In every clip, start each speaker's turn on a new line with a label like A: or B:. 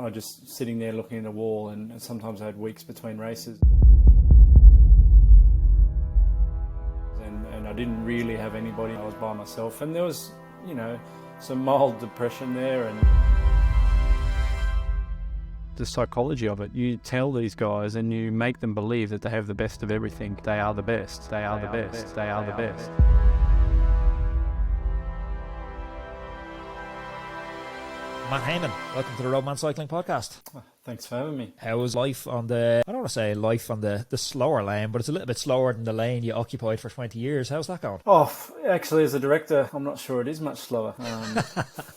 A: I just sitting there looking at the wall, and sometimes I had weeks between races. And I didn't really have anybody. I was by myself, and there was, some mild depression there. And the psychology of it, you tell these guys and you make them believe that they have the best of everything. They are the best. They are the best. They are the best.
B: Matt Hayman, welcome to the Roadman Cycling Podcast.
A: Thanks for having me.
B: How was life on the, I don't want to say life on the slower lane, but it's a little bit slower than the lane you occupied for 20 years. How's that going?
A: Oh, actually, as a director, I'm not sure it is much slower.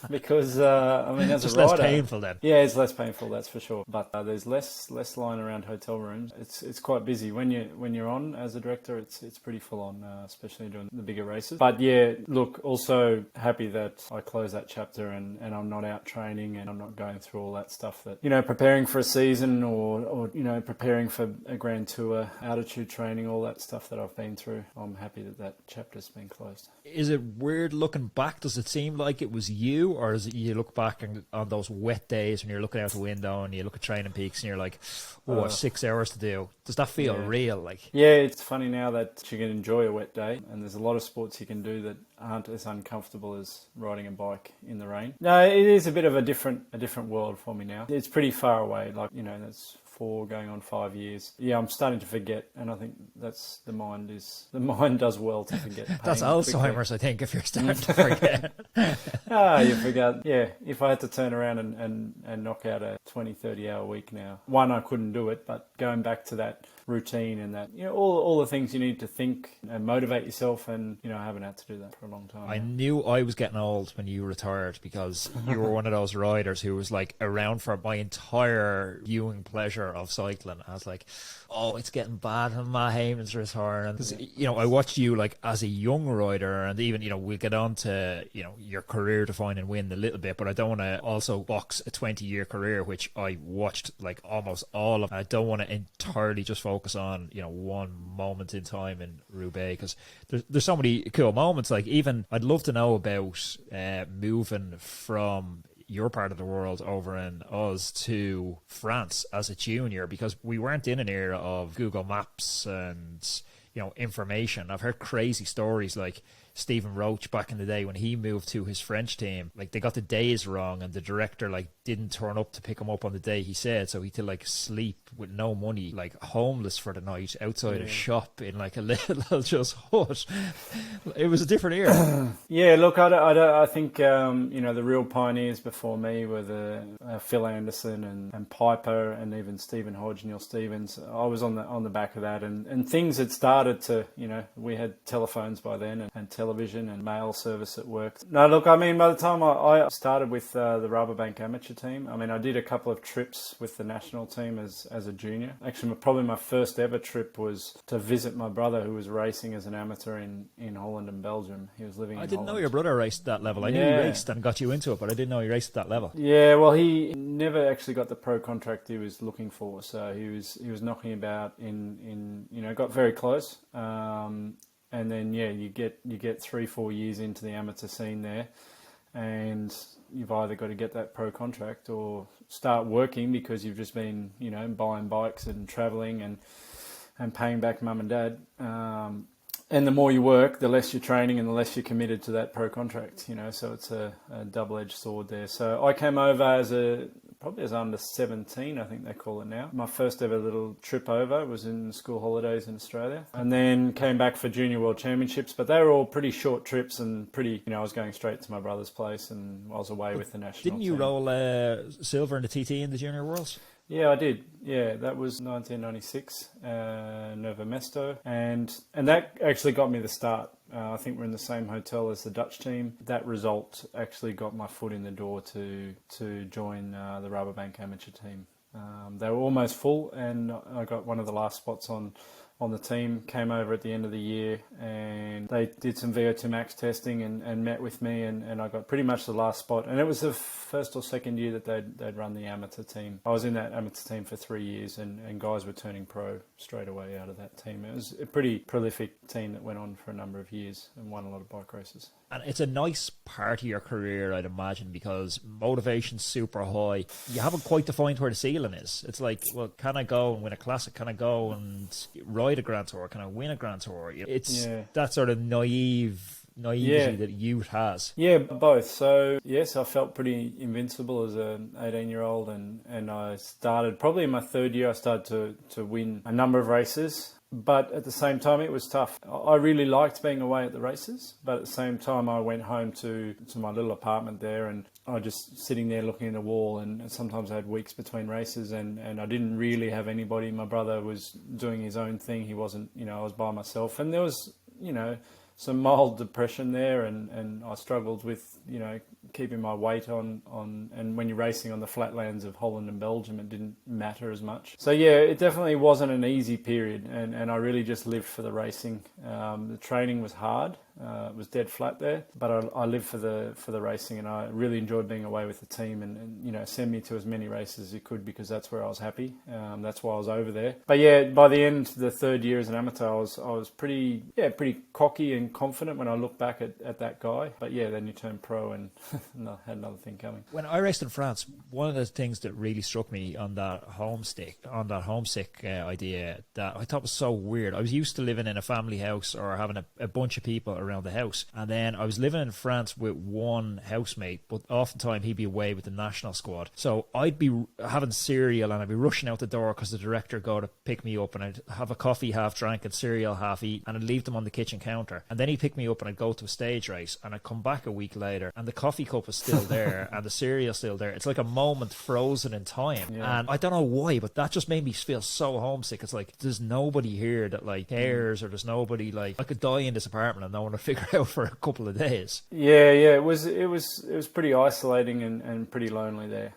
A: Because, as
B: just
A: a rider...
B: less painful then.
A: Yeah, it's less painful, that's for sure. But there's less lying around hotel rooms. It's quite busy. When you're on as a director, it's pretty full on, especially doing the bigger races. But yeah, look, also happy that I closed that chapter and I'm not out training and I'm not going through all that stuff that, preparing for a season or preparing for a grand tour, altitude training, all that stuff that I've been through. I'm happy that chapter's been closed.
B: Is it weird looking back? Does it seem like it was you, or is it you look back on those wet days when you're looking out the window and you look at training peaks and you're like, oh, 6 hours to do? Does that feel real? Like,
A: yeah, it's funny now that you can enjoy a wet day, and there's a lot of sports you can do that aren't as uncomfortable as riding a bike in the rain. No, it is a bit of a different world for me now. It's pretty far away, that's 4 going on 5 years. Yeah, I'm starting to forget, and I think that's the mind does well to forget.
B: That's Alzheimer's, quickly. I think, if you're starting to forget.
A: You forget. Yeah, if I had to turn around and knock out a 20, 30 hour week now, one, I couldn't do it, but going back to that routine and that, all the things you need to think and motivate yourself, and, I haven't had to do that for a long time.
B: I knew I was getting old when you retired, because you were one of those riders who was like around for my entire viewing pleasure of cycling. I was like, oh, it's getting bad and Matt Hayman's retiring. Because, I watched you like as a young rider, and even, we'll get on to, your career define and win a little bit, but I don't want to also box a 20-year career, which I watched like almost all of. I don't want to entirely just focus on, one moment in time in Roubaix, because there's so many cool moments. Like, even I'd love to know about moving from your part of the world over in Oz to France as a junior, because we weren't in an era of Google Maps and information. I've heard crazy stories like Stephen Roach back in the day when he moved to his French team, like they got the days wrong and the director like didn't turn up to pick him up on the day he said, so he had to like sleep with no money, like homeless for the night outside a shop in like a little just hut. It was a different era.
A: Yeah, look, I think the real pioneers before me were the Phil Anderson and Piper, and even Stephen Hodge, Neil Stevens. I was on the back of that, and things had started to, we had telephones by then and television and mail service that worked. No, look, by the time I started with the Rabobank amateur team, I did a couple of trips with the national team as a junior. Actually, probably my first ever trip was to visit my brother, who was racing as an amateur in Holland and Belgium. He was living in Holland.
B: I didn't know your brother raced at that level. I knew he raced and got you into it, but I didn't know he raced at that level.
A: Yeah, well, he never actually got the pro contract he was looking for, so he was knocking about in got very close. And then, you get 3-4 years into the amateur scene there, and you've either got to get that pro contract or start working, because you've just been, buying bikes and travelling and paying back mum and dad. And the more you work, the less you're training and the less you're committed to that pro contract, so it's a double-edged sword there. So I came over probably as under 17, I think they call it now. My first ever little trip over was in school holidays in Australia, and then came back for Junior World Championships, but they were all pretty short trips and pretty, I was going straight to my brother's place and I was away with the national
B: team. Didn't you roll silver in the TT in the Junior Worlds?
A: Yeah, I did. Yeah, that was 1996, Nova Mesto, and that actually got me the start. I think we're in the same hotel as the Dutch team. That result actually got my foot in the door to join the Rabobank amateur team. They were almost full, and I got one of the last spots on on the team came over at the end of the year, and they did some VO2 max testing and met with me, and I got pretty much the last spot. And it was the first or second year that they'd run the amateur team. I was in that amateur team for 3 years, and guys were turning pro straight away out of that team. It was a pretty prolific team that went on for a number of years and won a lot of bike races.
B: And it's a nice part of your career, I'd imagine, because motivation's super high. You haven't quite defined where the ceiling is. It's like, well, can I go and win a classic? Can I go and ride a Grand Tour? Can I win a Grand Tour? It's that sort of naivety that youth has.
A: Yeah, both. So yes, I felt pretty invincible as an 18-year-old, and I started probably in my third year. I started to win a number of races. But at the same time, it was tough. I really liked being away at the races, but at the same time, I went home to my little apartment there, and I was just sitting there looking at the wall, and sometimes I had weeks between races, and I didn't really have anybody. My brother was doing his own thing. He wasn't, I was by myself, and there was, some mild depression there, and I struggled with, keeping my weight on, and when you're racing on the flatlands of Holland and Belgium, it didn't matter as much. So yeah, it definitely wasn't an easy period, and I really just lived for the racing. The training was hard. It was dead flat there, but I lived for the racing, and I really enjoyed being away with the team, and send me to as many races as you could, because that's where I was happy. That's why I was over there. But yeah, by the end, the third year as an amateur, I was pretty cocky and confident when I look back at that guy. But yeah, then you turn pro and had another thing coming.
B: When I raced in France, one of the things that really struck me on that homesick idea that I thought was so weird. I was used to living in a family house or having a bunch of people around the house, and then I was living in France with one housemate, but oftentimes he'd be away with the national squad. So I'd be having cereal and I'd be rushing out the door because the director would go to pick me up, and I'd have a coffee half drank and cereal half eaten, and I'd leave them on the kitchen counter, and then he'd pick me up and I'd go to a stage race, and I'd come back a week later and the coffee cup was still there and the cereal still there. It's like a moment frozen in time. And I don't know why, but that just made me feel so homesick. It's like there's nobody here that like cares, or there's nobody, like I could die in this apartment and no one to figure out for a couple of days. Yeah,
A: it was pretty isolating and pretty lonely there.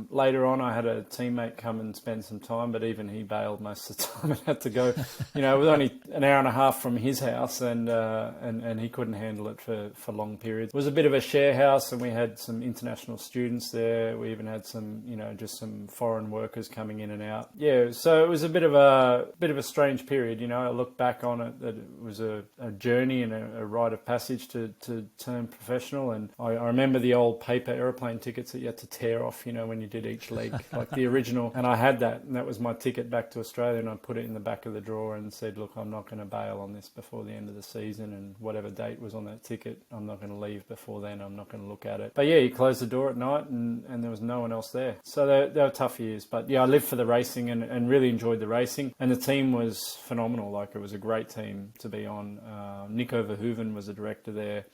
A: Later on, I had a teammate come and spend some time, but even he bailed most of the time and had to go. It was only an hour and a half from his house, and he couldn't handle it for long periods. It was a bit of a share house, and we had some international students there. We even had some, just some foreign workers coming in and out. Yeah, so it was a bit of a strange period. I look back on it that it was a journey and a rite of passage to turn professional. And I remember the old paper aeroplane tickets that you had to tear off, when you did each leg, like the original. And I had that, and that was my ticket back to Australia, and I put it in the back of the drawer and said, look, I'm not going to bail on this before the end of the season, and whatever date was on that ticket, I'm not going to leave before then. I'm not going to look at it. But yeah, you closed the door at night, and there was no one else there. So they were tough years. But yeah, I lived for the racing and really enjoyed the racing. And the team was phenomenal. Like, it was a great team to be on. Nico Verhoeven was the director there,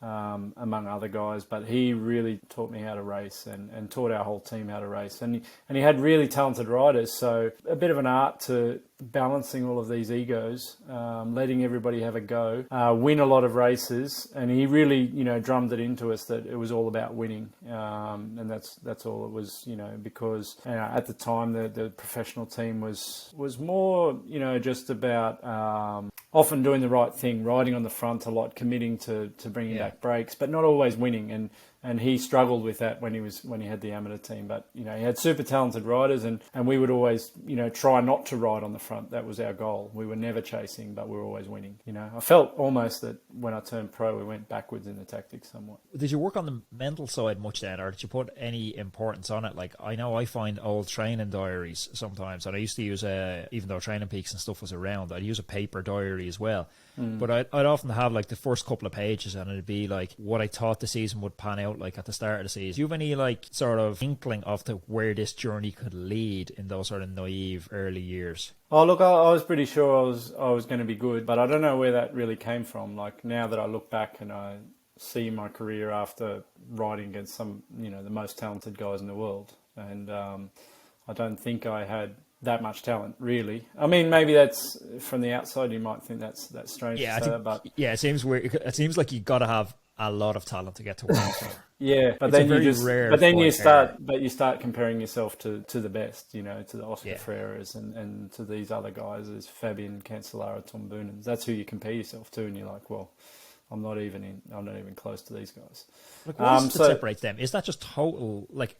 A: among other guys, but he really taught me how to race and taught our whole team how to race. And he had really talented riders, so a bit of an art to balancing all of these egos, letting everybody have a go, win a lot of races, and he really, drummed it into us that it was all about winning, and that's all it was, because at the time the professional team was more, just about often doing the right thing, riding on the front a lot, committing to bringing back breaks, but not always winning. And he struggled with that when he had the amateur team. But, he had super talented riders, and we would always, try not to ride on the front. That was our goal. We were never chasing, but we were always winning. I felt almost that when I turned pro, we went backwards in the tactics somewhat.
B: Did you work on the mental side much then, or did you put any importance on it? Like, I know I find old training diaries sometimes, and I used to use even though Training Peaks and stuff was around, I'd use a paper diary as well. But I'd often have like the first couple of pages, and it'd be like what I thought the season would pan out like at the start of the season. Do you have any like sort of inkling of where this journey could lead in those sort of naive early years?
A: Oh, look, I was pretty sure I was going to be good, but I don't know where that really came from. Like, now that I look back and I see my career after riding against some, the most talented guys in the world, and I don't think I had that much talent, really. I mean, maybe that's from the outside, you might think that's strange to say, but
B: it seems weird. It seems like you got to have a lot of talent to get to where you are.
A: Yeah, but
B: It's
A: then
B: a very
A: you just,
B: rare
A: but then you
B: fight area.
A: start comparing yourself to the best, you know, to the Oscar Freires and to these other guys, as Fabian Cancellara, Tom Boonans. That's who you compare yourself to, and you're like, well, I'm not even close to these guys.
B: Like, what is it that separates them? Is that just total, like,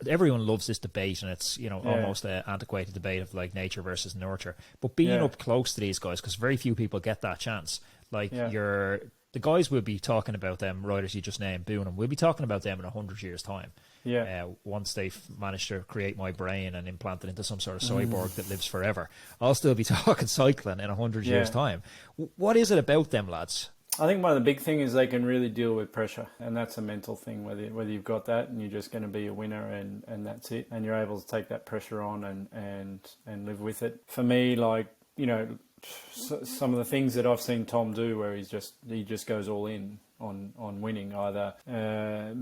B: everyone loves this debate, and it's, you know, almost an antiquated debate of like nature versus nurture. But being up close to these guys, because very few people get that chance. Like the guys we'll be talking about, them riders you just named, Boonham, we'll be talking about them in 100 years' time. Yeah. Once they've managed to create my brain and implant it into some sort of cyborg that lives forever, I'll still be talking cycling in 100 years' time. What is it about them lads?
A: I think one of the big things is they can really deal with pressure, and that's a mental thing, whether you've got that and you're just going to be a winner and that's it, and you're able to take that pressure on and live with it. For me, like, you know, some of the things that I've seen Tom do, where he just goes all in on winning, either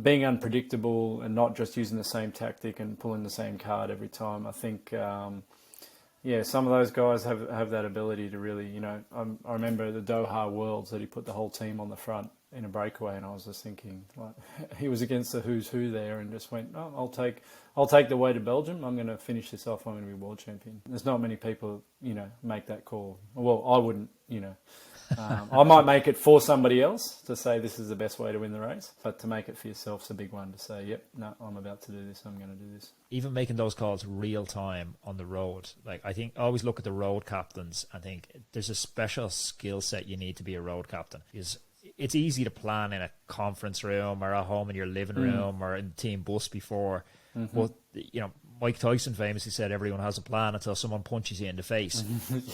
A: being unpredictable and not just using the same tactic and pulling the same card every time. I think some of those guys have that ability to really, you know, I remember the Doha Worlds that he put the whole team on the front in a breakaway, and I was just thinking, like, he was against the who's who there and just went, oh, I'll take the way to Belgium. I'm going to finish this off. I'm going to be world champion. There's not many people, you know, make that call. Well, I wouldn't, you know. I might make it for somebody else to say this is the best way to win the race, but to make it for yourself is a big one, to say, yep, no, I'm about to do this, I'm going to do this.
B: Even making those calls real time on the road. Like, I think I always look at the road captains and think there's a special skill set you need to be a road captain. Because it's easy to plan in a conference room or at home in your living room or in the team bus before. But, you know, Mike Tyson famously said everyone has a plan until someone punches you in the face.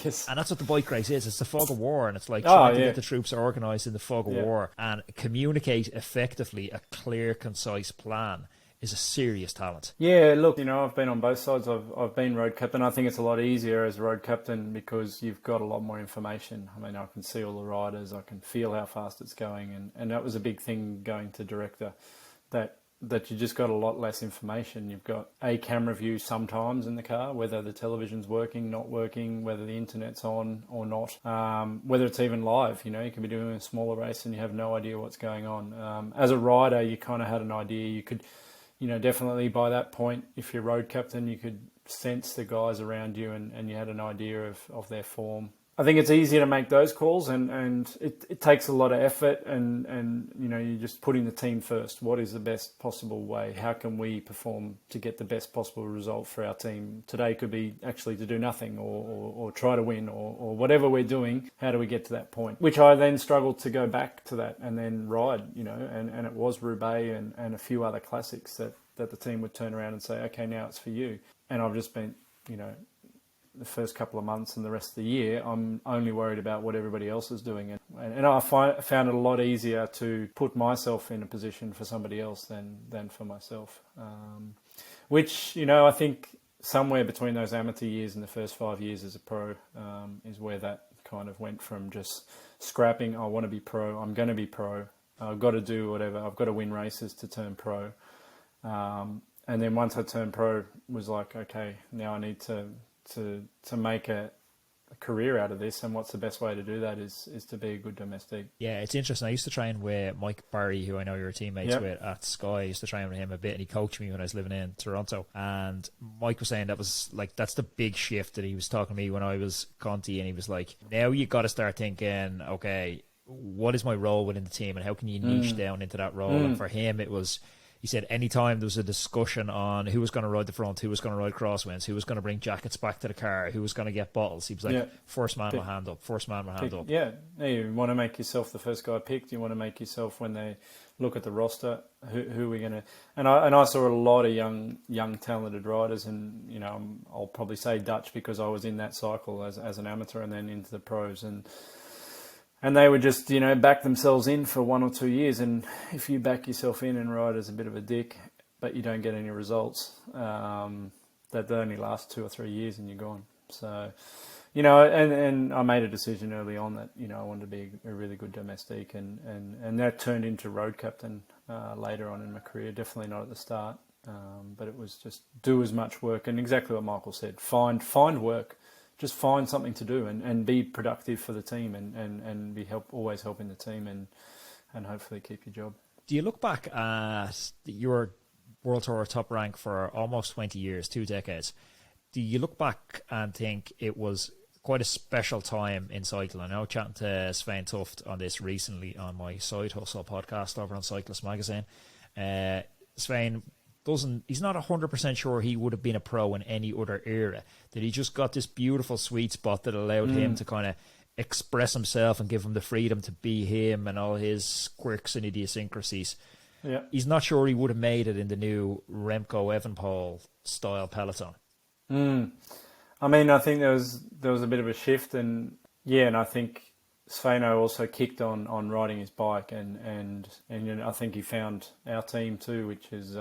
A: Yes.
B: And that's what the bike race is. It's the fog of war, and it's like trying to get the troops organised in the fog of war and communicate effectively a clear, concise plan is a serious talent.
A: Yeah, look, you know, I've been on both sides. I've been road captain. I think it's a lot easier as road captain because you've got a lot more information. I mean, I can see all the riders, I can feel how fast it's going, and that was a big thing going to director, that you just got a lot less information. You've got a camera view sometimes in the car, whether the television's working, not working, whether the internet's on or not, whether it's even live. You know, you can be doing a smaller race and you have no idea what's going on. As a rider, you kind of had an idea. You could, you know, definitely by that point, if you're road captain, you could sense the guys around you and you had an idea of their form. I think it's easier to make those calls, and it takes a lot of effort, and you know, you're just putting the team first. What is the best possible way? How can we perform to get the best possible result for our team? Today could be actually to do nothing or try to win or whatever we're doing. How do we get to that point? Which I then struggled to go back to that and then ride, you know, and it was Roubaix and a few other classics that the team would turn around and say, okay, now it's for you. And I've just been, you know, the first couple of months and the rest of the year, I'm only worried about what everybody else is doing. And I found it a lot easier to put myself in a position for somebody else than for myself. Which, you know, I think somewhere between those amateur years and the first 5 years as a pro is where that kind of went from just scrapping, I want to be pro, I'm going to be pro, I've got to do whatever, I've got to win races to turn pro. And then once I turned pro, was like, okay, now I need to make a career out of this, and what's the best way to do that is to be a good domestique.
B: Yeah, it's interesting. I used to train with Mike Barry, who I know you're teammates with at Sky. I used to train with him a bit, and he coached me when I was living in Toronto. And Mike was saying that's the big shift that he was talking to me when I was Conti, and he was like, now you got to start thinking, okay, what is my role within the team, and how can you niche down into that role? And for him, it was, he said anytime there was a discussion on who was going to ride the front, who was going to ride crosswinds, who was going to bring jackets back to the car, who was going to get bottles, he was like, first man will hand up, first man will hand up.
A: Yeah, you want to make yourself the first guy picked. You want to make yourself, when they look at the roster, who we're going to... And I saw a lot of young talented riders, and, you know, I'll probably say Dutch because I was in that cycle as an amateur and then into the pros, and they would just, you know, back themselves in for 1 or 2 years. And if you back yourself in and ride as a bit of a dick, but you don't get any results, that only lasts 2 or 3 years and you're gone. So, you know, and I made a decision early on that, you know, I wanted to be a really good domestique, and that turned into road captain later on in my career. Definitely not at the start, but it was just do as much work, and exactly what Michael said, find work. Just find something to do and be productive for the team and be always helping the team. and hopefully keep your job.
B: Do you look back at your World Tour top rank for almost 20 years, 2 decades? Do you look back and think it was quite a special time in cycling? I know chatting to Svein Tuft on this recently on my Side Hustle podcast over on Cyclist magazine. Svein he's not 100% sure he would have been a pro in any other era. That he just got this beautiful sweet spot that allowed him to kind of express himself and give him the freedom to be him and all his quirks and idiosyncrasies.
A: Yeah.
B: He's not sure he would have made it in the new Remco Evenepoel style peloton.
A: I mean, I think there was a bit of a shift, and I think Sveino also kicked on riding his bike, and I think he found our team too, which is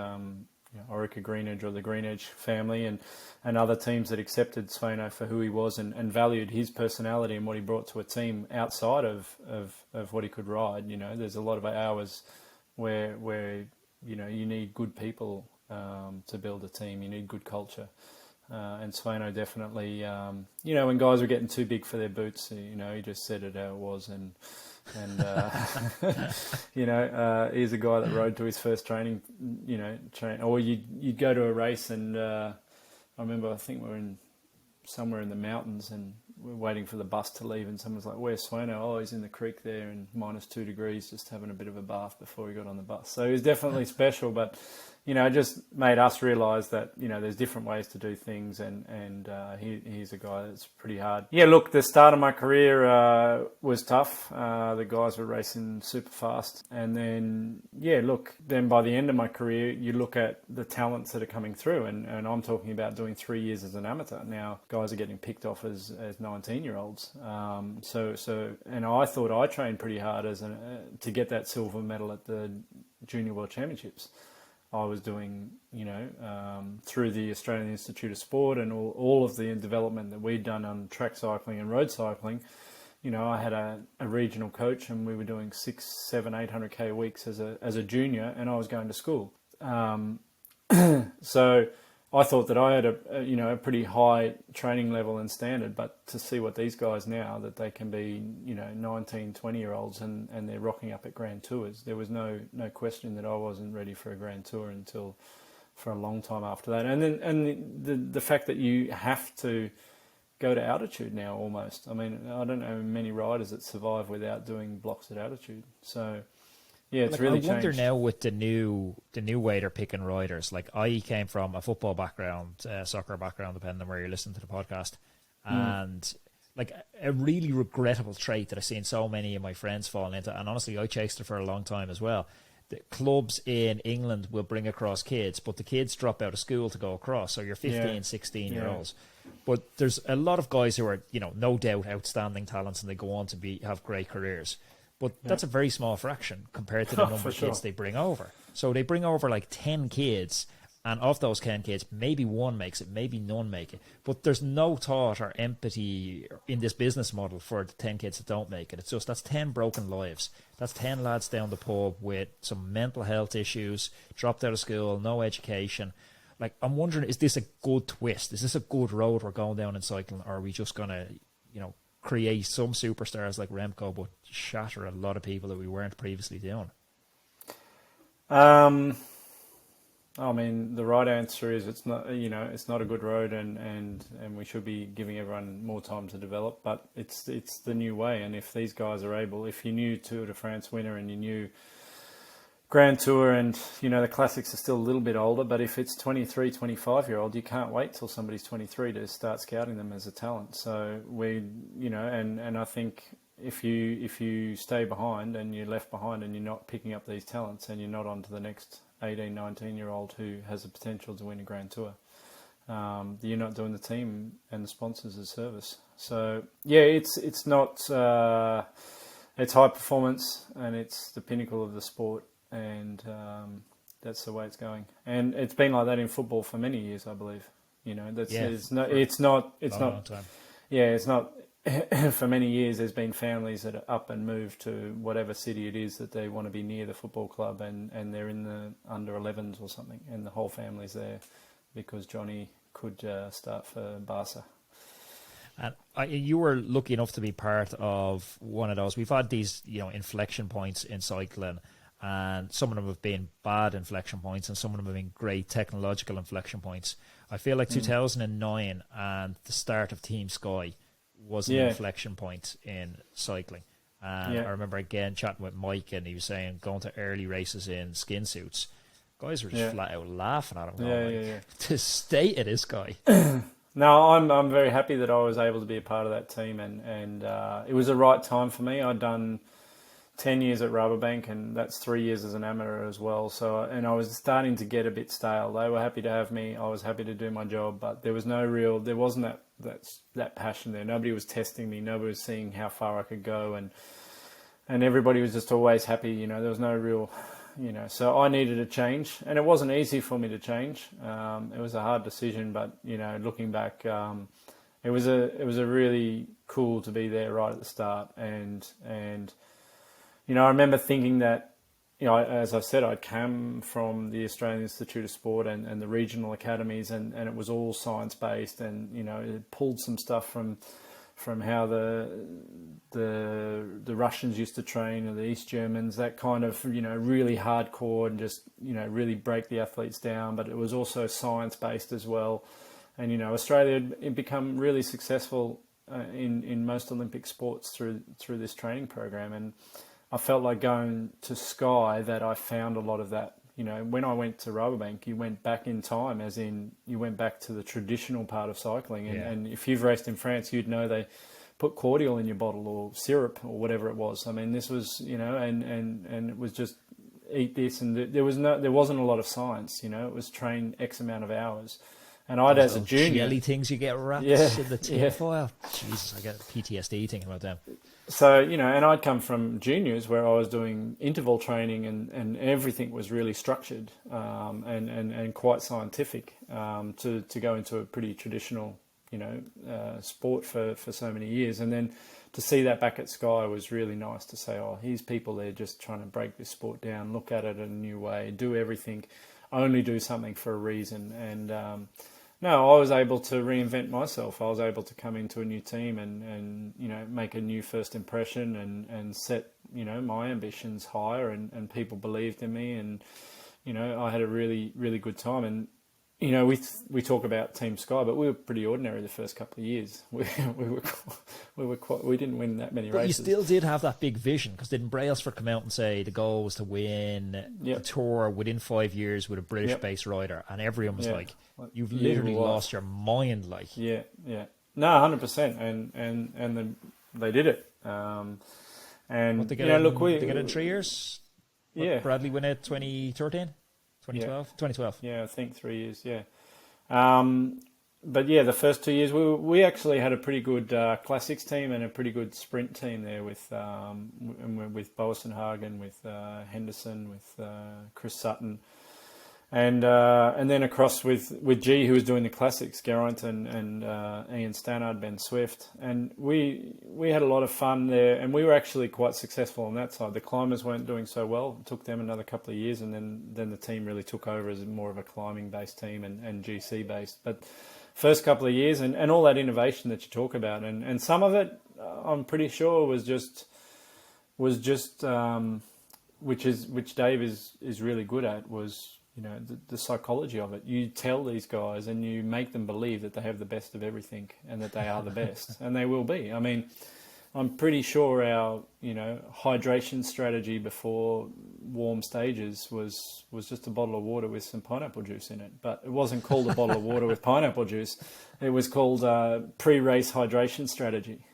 A: Orica Green Edge or the Green Edge family, and other teams that accepted Sveino for who he was and valued his personality and what he brought to a team outside of what he could ride. There's a lot of hours where you need good people to build a team. You need good culture. And Sveino definitely, when guys were getting too big for their boots, he just said it how it was, and he's a guy that rode to his first training, or you'd go to a race, and I remember, I think we were somewhere in the mountains, and we're waiting for the bus to leave, and someone's like, "Where's Sveino?" "Oh, he's in the creek there, and -2 degrees, just having a bit of a bath before he got on the bus." So he was definitely special, but it just made us realise that there's different ways to do things, and he's a guy that's pretty hard. Yeah, look, the start of my career was tough. The guys were racing super fast, and then then by the end of my career, you look at the talents that are coming through, and I'm talking about doing 3 years as an amateur. Now guys are getting picked off as 19-year-olds. And I thought I trained pretty hard to get that silver medal at the Junior World Championships. I was doing, through the Australian Institute of Sport and all of the development that we'd done on track cycling and road cycling. I had a regional coach, and we were doing 600, 700, 800k weeks as a junior, and I was going to school. So I thought that I had a pretty high training level and standard, but to see what these guys now, that they can be 19, 20-year-olds and they're rocking up at Grand Tours, there was no question that I wasn't ready for a Grand Tour until for a long time after that. And the fact that you have to go to altitude now almost. I mean, I don't know many riders that survive without doing blocks at altitude. So yeah, it's really changed.
B: I wonder now with the new way they're picking riders. Like, I came from a football background, soccer background, depending on where you're listening to the podcast, and like a really regrettable trait that I've seen so many of my friends fall into, and honestly, I chased it for a long time as well. The clubs in England will bring across kids, but the kids drop out of school to go across. So you're 15, 16-year-olds. But there's a lot of guys who are, no doubt outstanding talents, and they go on to have great careers. But that's a very small fraction compared to the number of kids they bring over. So they bring over like 10 kids, and of those 10 kids, maybe one makes it, maybe none make it. But there's no thought or empathy in this business model for the 10 kids that don't make it. It's just, that's 10 broken lives. That's 10 lads down the pub with some mental health issues, dropped out of school, no education. Like, I'm wondering, is this a good twist? Is this a good road we're going down in cycling? Or are we just going to, create some superstars like Remco, but shatter a lot of people that we weren't previously doing?
A: I mean, the right answer is it's not. It's not a good road, and we should be giving everyone more time to develop. But it's the new way, and if these guys are able, if you knew Tour de France winner and you knew Grand Tour, and the classics are still a little bit older, but if it's 23, 25-year-old, you can't wait till somebody's 23 to start scouting them as a talent. So and I think if you stay behind and you're left behind and you're not picking up these talents and you're not on to the next 18, 19-year-old who has the potential to win a Grand Tour, you're not doing the team and the sponsors a service. So yeah, it's not it's high performance, and it's the pinnacle of the sport. And that's the way it's going, and it's been like that in football for many years, I believe. It's not. Yeah, it's not. For many years, there's been families that are up and moved to whatever city it is that they want to be near the football club, and they're in the under 11s or something, and the whole family's there because Johnny could start for Barca.
B: And you were lucky enough to be part of one of those. We've had these, inflection points in cycling, and some of them have been bad inflection points, and some of them have been great technological inflection points. I feel like 2009 and the start of Team Sky was an inflection point in cycling. And I remember again chatting with Mike, and he was saying going to early races in skin suits. Guys were just flat out laughing at him. Going, to state of this guy.
A: No, I'm very happy that I was able to be a part of that team, and it was the right time for me. I'd done 10 years at Rabobank, and that's 3 years as an amateur as well. So, and I was starting to get a bit stale. They were happy to have me. I was happy to do my job, but there wasn't that passion there. Nobody was testing me. Nobody was seeing how far I could go, and everybody was just always happy. There was no real, so I needed a change, and it wasn't easy for me to change. It was a hard decision, but looking back, it was a really cool to be there right at the start, and I remember thinking that, as I said, I'd come from the Australian Institute of Sport and the regional academies, and it was all science based, and it pulled some stuff from how the Russians used to train, or the East Germans, that kind of really hardcore and just really break the athletes down. But it was also science based as well, and Australia had become really successful in most Olympic sports through this training program, and I felt like going to Sky that I found a lot of that. When I went to Rabobank, you went back in time, as in you went back to the traditional part of cycling. And if you've raced in France, you'd know they put cordial in your bottle, or syrup, or whatever it was. I mean, this was, and it was just eat this, and there wasn't a lot of science. It was train X amount of hours. And I'd, as a junior,
B: jelly things you get wrapped in the tin foil. Jesus, I get PTSD thinking about them.
A: So, and I'd come from juniors where I was doing interval training, and everything was really structured and quite scientific to go into a pretty traditional, sport for so many years. And then to see that back at Sky was really nice to say, oh, here's people there just trying to break this sport down, look at it in a new way, do everything, only do something for a reason. And no, I was able to reinvent myself. I was able to come into a new team and make a new first impression and set, my ambitions higher, and people believed in me, and, I had a really, really good time. And, we talk about Team Sky, but we were pretty ordinary the first couple of years. We didn't win that many races.
B: But you still did have that big vision, because didn't Brailsford come out and say the goal was to win the Tour within 5 years with a British-based rider, and everyone was like, "You've literally lost your mind!" Like,
A: no, 100%, and they did it. And
B: what they get look, they get it in 3 years. Bradley win it 2013. 2012.
A: Yeah, I think 3 years. Yeah, but the first 2 years we actually had a pretty good classics team and a pretty good sprint team there with Boassenhagen, with Henderson, with Chris Sutton, and then across with G, who was doing the classics, Geraint and Ian Stannard, Ben Swift, and we had a lot of fun there, and we were actually quite successful on that side. The climbers weren't doing so well. It took them another couple of years, and then the team really took over as more of a climbing based team and GC based. But first couple of years, and all that innovation that you talk about, and some of it I'm pretty sure was just which Dave is really good at, was the psychology of it. You tell these guys and you make them believe that they have the best of everything and that they are the best, and they will be. I mean, I'm pretty sure our hydration strategy before warm stages was just a bottle of water with some pineapple juice in it, but it wasn't called a bottle of water with pineapple juice. It was called pre-race hydration strategy,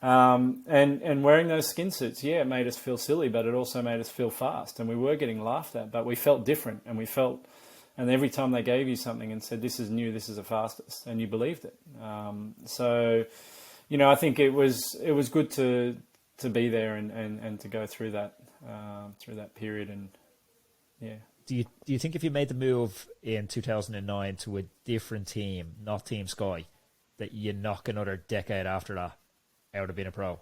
A: and wearing those skin suits, it made us feel silly, but it also made us feel fast, and we were getting laughed at, but we felt different, and and every time they gave you something and said, this is new, this is the fastest, and you believed it. So I think it was good to be there and to go through that period, and
B: Do you think if you made the move in 2009 to a different team, not Team Sky, that you knock another decade after that out of being a pro?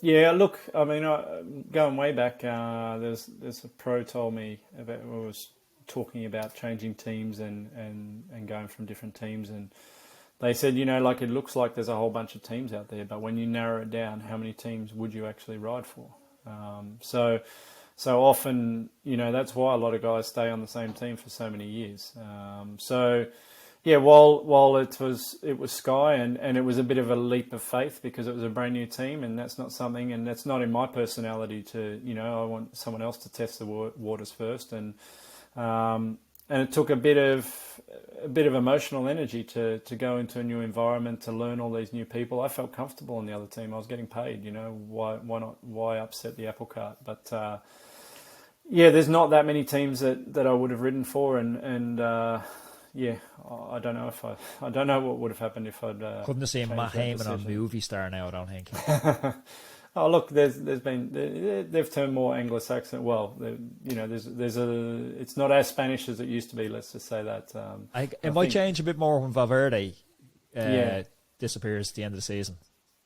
A: Look, I mean, going way back, there's a pro told me about, it was talking about changing teams and going from different teams. And they said, like it looks like there's a whole bunch of teams out there, but when you narrow it down, how many teams would you actually ride for? So often, that's why a lot of guys stay on the same team for so many years. Yeah, while it was Sky and it was a bit of a leap of faith because it was a brand new team, and that's not something, and that's not in my personality to, I want someone else to test the waters first, and it took a bit of emotional energy to go into a new environment, to learn all these new people. I felt comfortable on the other team. I was getting paid, why upset the apple cart? But yeah, there's not that many teams that I would have ridden for, and yeah, I don't know I don't know what would have happened if I'd
B: couldn't have seen Matt Hayman on Movie Star now, I don't think.
A: Oh look, they've turned more Anglo-Saxon. Well, it's not as Spanish as it used to be. Let's just say that.
B: It might change a bit more when Valverde disappears at the end of the season.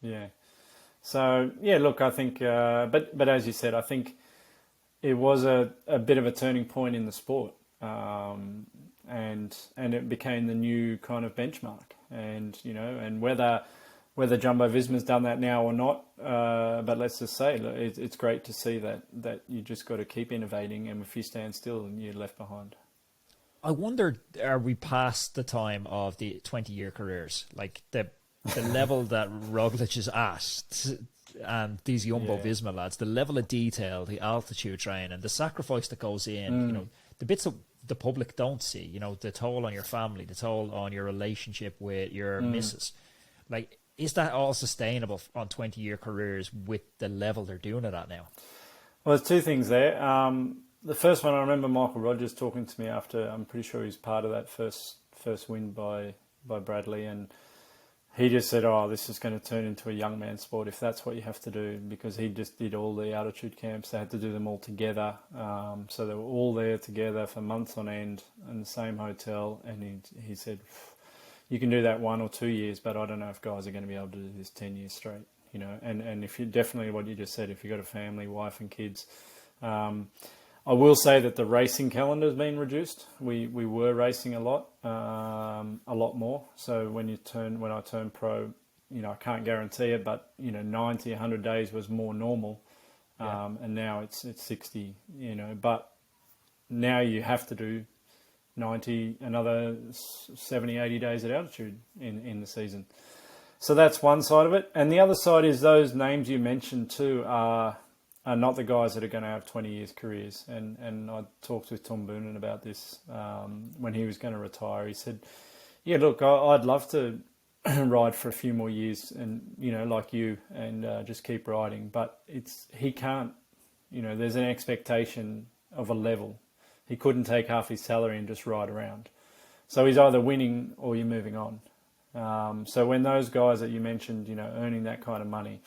A: Yeah. So yeah, look, I think, but as you said, I think it was a bit of a turning point in the sport. And it became the new kind of benchmark, and whether Jumbo Visma's done that now or not, but let's just say it's great to see that you just got to keep innovating, and if you stand still, you're left behind.
B: I wonder, are we past the time of the 20-year careers, like the level that Roglic is at, and these Jumbo Visma lads, the level of detail, the altitude training, the sacrifice that goes in, the bits that the public don't see, the toll on your family, the toll on your relationship with your missus. Like, is that all sustainable on 20-year careers with the level they're doing it at now?
A: Well, there's two things there. The first one, I remember Michael Rogers talking to me after, I'm pretty sure he's part of that first win by Bradley, and he just said, this is going to turn into a young man's sport if that's what you have to do, because he just did all the altitude camps. They had to do them all together. So they were all there together for months on end in the same hotel. And he said, you can do that 1 or 2 years, but I don't know if guys are going to be able to do this 10 years straight, and if you definitely what you just said, if you've got a family, wife and kids, I will say that the racing calendar has been reduced. We were racing a lot more. So when I turned pro, I can't guarantee it, but 90, 100 days was more normal, and now it's 60. But now you have to do 90, another 70, 80 days at altitude in the season. So that's one side of it, and the other side is those names you mentioned too are not the guys that are going to have 20 years careers. And I talked with Tom Boonen about this when he was going to retire. He said, yeah, look, I'd love to ride for a few more years and, like you, and just keep riding. But he can't, there's an expectation of a level. He couldn't take half his salary and just ride around. So he's either winning or you're moving on. So when those guys that you mentioned, earning that kind of money,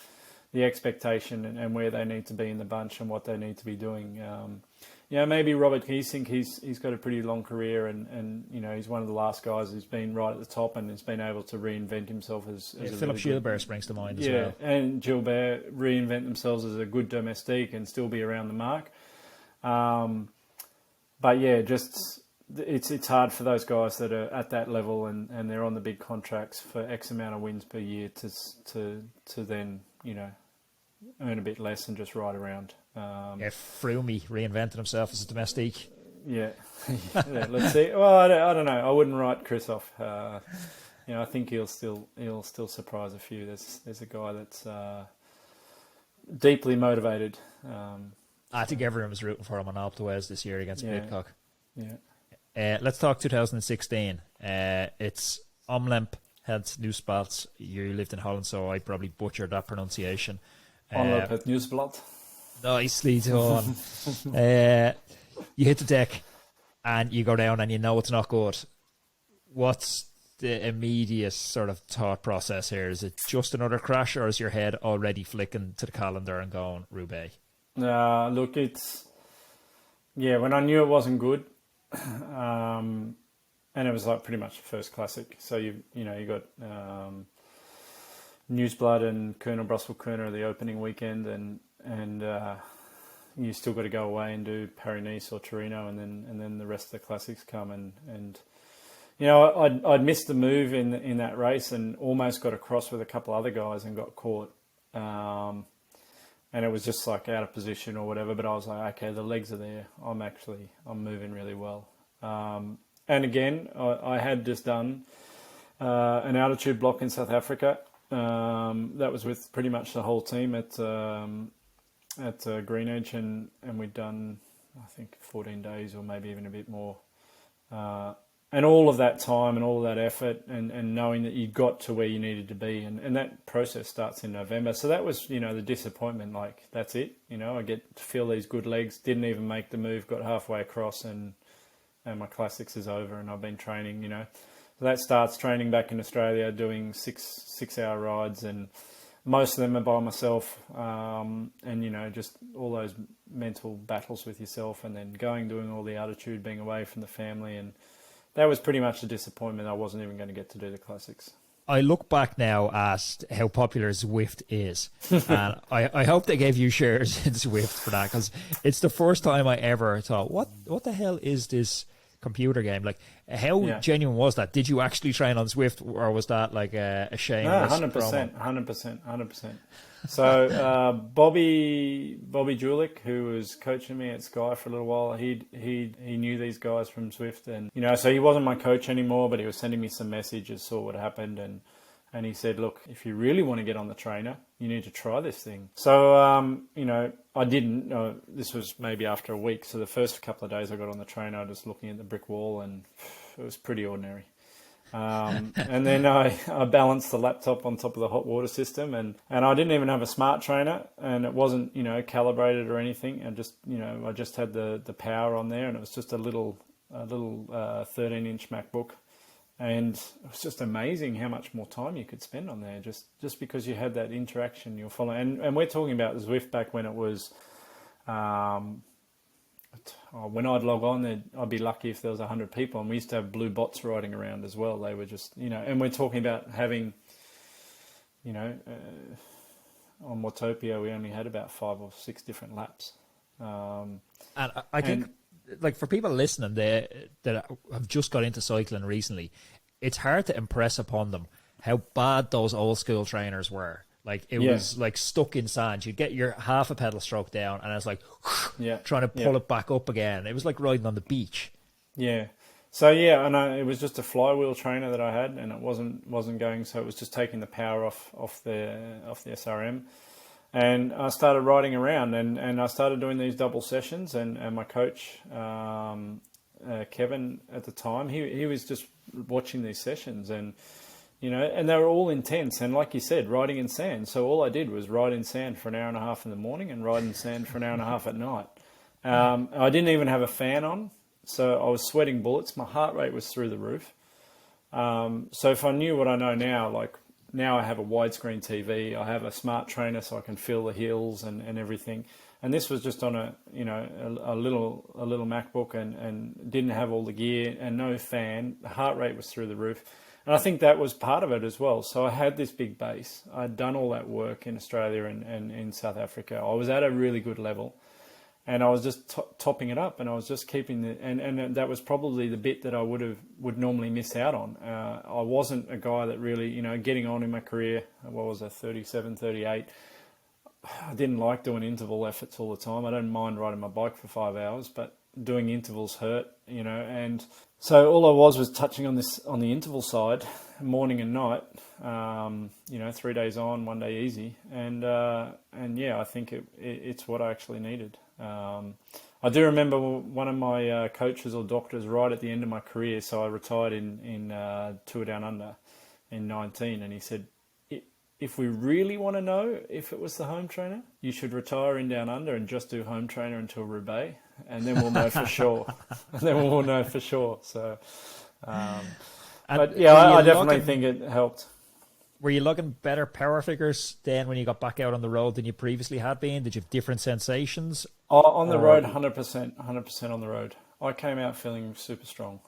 A: the expectation and where they need to be in the bunch and what they need to be doing. Maybe Robert Giesink, he's got a pretty long career and he's one of the last guys who's been right at the top and has been able to reinvent himself as a
B: Philip
A: really
B: Gilbert springs to mind as well.
A: Yeah, and Gilbert reinvent themselves as a good domestique and still be around the mark. But yeah, just it's hard for those guys that are at that level and they're on the big contracts for X amount of wins per year to then, earn a bit less and just ride around.
B: Froome reinvented himself as a domestique.
A: Yeah. Let's see. Well, I don't know. I wouldn't write Chris off. I think he'll still surprise a few. There's a guy that's deeply motivated.
B: I think everyone was rooting for him on Alpe d'Huez this year against Pidcock.
A: Yeah.
B: Let's talk 2016. It's Omlemp had Nieuwsblad. You lived in Holland, so I probably butchered that pronunciation.
A: Omlemp het Nieuwsblad.
B: Nicely done. You hit the deck and you go down and you know it's not good. What's the immediate sort of thought process here? Is it just another crash, or is your head already flicking to the calendar and going, Roubaix?
A: Look, when I knew it wasn't good, and it was like pretty much the first classic. So you got Nieuwsblad and Colonel Brussel Kerner the opening weekend, and you still got to go away and do Paris-Nice or Torino, and then the rest of the classics come. And you know, I'd missed the move in that race and almost got across with a couple other guys and got caught. And it was just like out of position or whatever, but I was like, okay, the legs are there. I'm moving really well. And again, I had just done an altitude block in South Africa. That was with pretty much the whole team at Green Edge, and we'd done, I think, 14 days or maybe even a bit more. And all of that time and all of that effort and knowing that you got to where you needed to be. And that process starts in November. So that was, you know, the disappointment, like, that's it. You know, I get to feel these good legs, didn't even make the move, got halfway across and my classics is over and I've been training, you know. So that starts training back in Australia, doing six-hour rides, and most of them are by myself. And, you know, just all those mental battles with yourself, and then doing all the altitude, being away from the family, and that was pretty much a disappointment. I wasn't even going to get to do the classics.
B: I look back now at how popular Zwift is, and I hope they gave you shares in Zwift for that, because it's the first time I ever thought, what the hell is this computer game? Like, how genuine was that? Did you actually train on Zwift, or was that like a shameless
A: 100%. So Bobby Julik, who was coaching me at Sky for a little while, he knew these guys from Zwift, and you know, so he wasn't my coach anymore, but he was sending me some messages, saw what happened, and he said, look, if you really want to get on the trainer, you need to try this thing. So you know, I didn't. This was maybe after a week. So the first couple of days I got on the trainer, I was just looking at the brick wall, and it was pretty ordinary. And then I balanced the laptop on top of the hot water system, and I didn't even have a smart trainer, and it wasn't, you know, calibrated or anything. And just, you know, I just had the power on there, and it was just a little 13-inch MacBook, and it was just amazing how much more time you could spend on there, just because you had that interaction you're following. And we're talking about Zwift back when it was. When I'd log on, I'd be lucky if there was 100 people, and we used to have blue bots riding around as well. They were just, you know, and we're talking about having, you know, on Watopia we only had about 5 or 6 different laps.
B: And I think, like, for people listening that have just got into cycling recently, it's hard to impress upon them how bad those old school trainers were. Like, it was like stuck in sand. You'd get your half a pedal stroke down, and it's like trying to pull it back up again. It was like riding on the beach. Yeah.
A: So and it was just a flywheel trainer that I had, and it wasn't going. So it was just taking the power off the SRM, and I started riding around, and I started doing these double sessions, and my coach Kevin at the time, he was just watching these sessions, and you know, and they were all intense, and like you said, riding in sand. So all I did was ride in sand for an hour and a half in the morning and ride in sand for an hour and a half at night. I didn't even have a fan on, so I was sweating bullets. My heart rate was through the roof. So if I knew what I know now, like now I have a widescreen TV, I have a smart trainer so I can feel the hills and everything. And this was just on a little MacBook and didn't have all the gear and no fan. The heart rate was through the roof. And I think that was part of it as well. So I had this big base. I'd done all that work in Australia and in South Africa. I was at a really good level, and I was just topping it up, and I was just keeping and that was probably the bit that I would normally miss out on. I wasn't a guy that really, you know, getting on in my career, what was I, 37, 38. I didn't like doing interval efforts all the time. I don't mind riding my bike for 5 hours, but doing intervals hurt, you know, and so all I was touching on the interval side, morning and night, you know, 3 days on, 1 day easy, and I think it's what I actually needed. I do remember one of my coaches or doctors right at the end of my career, so I retired in Tour Down Under in 19, and he said, if we really want to know if it was the home trainer, you should retire in Down Under and just do home trainer until Roubaix, and then we'll know for sure. So, but yeah, I definitely think it helped.
B: Were you lugging better power figures then when you got back out on the road than you previously had been? Did you have different sensations?
A: On the road, 100% on the road. I came out feeling super strong.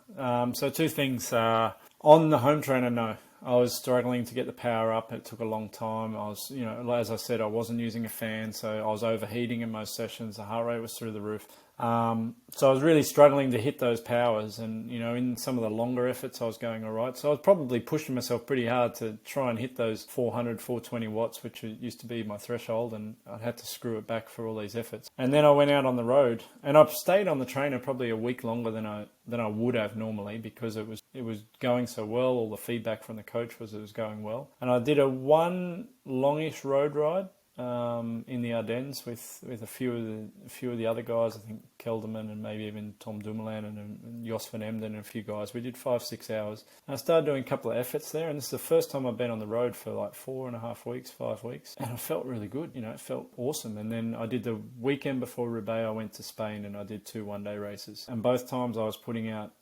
A: So 2 things. On the home trainer, no. I was struggling to get the power up. It took a long time. I was, as I said, I wasn't using a fan, so I was overheating in most sessions. The heart rate was through the roof. So I was really struggling to hit those powers, and in some of the longer efforts I was going all right. So I was probably pushing myself pretty hard to try and hit those 400, 420 watts, which used to be my threshold, and I had to screw it back for all these efforts. And then I went out on the road, and I've stayed on the trainer probably a week longer than I would have normally, because it was going so well. All the feedback from the coach was it was going well, and I did a one longish road ride in the Ardennes with a few of the other guys. I think Kelderman and maybe even Tom Dumoulin and Jos van Emden and a few guys. We did 5-6 hours. And I started doing a couple of efforts there, and this is the first time I've been on the road for like 4.5 weeks, 5 weeks, and I felt really good. It felt awesome. And then I did the weekend before Roubaix. I went to Spain and I did 2 one-day races, and both times I was putting out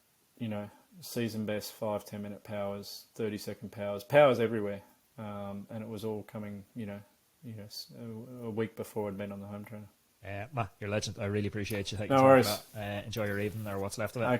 A: season best 5-10 minute powers, 30-second powers everywhere, and it was all coming a week before I'd been on the home trainer.
B: Matt, you're a legend. I really appreciate you taking
A: no
B: time
A: worries.
B: for that. Enjoy your evening, or what's left of it.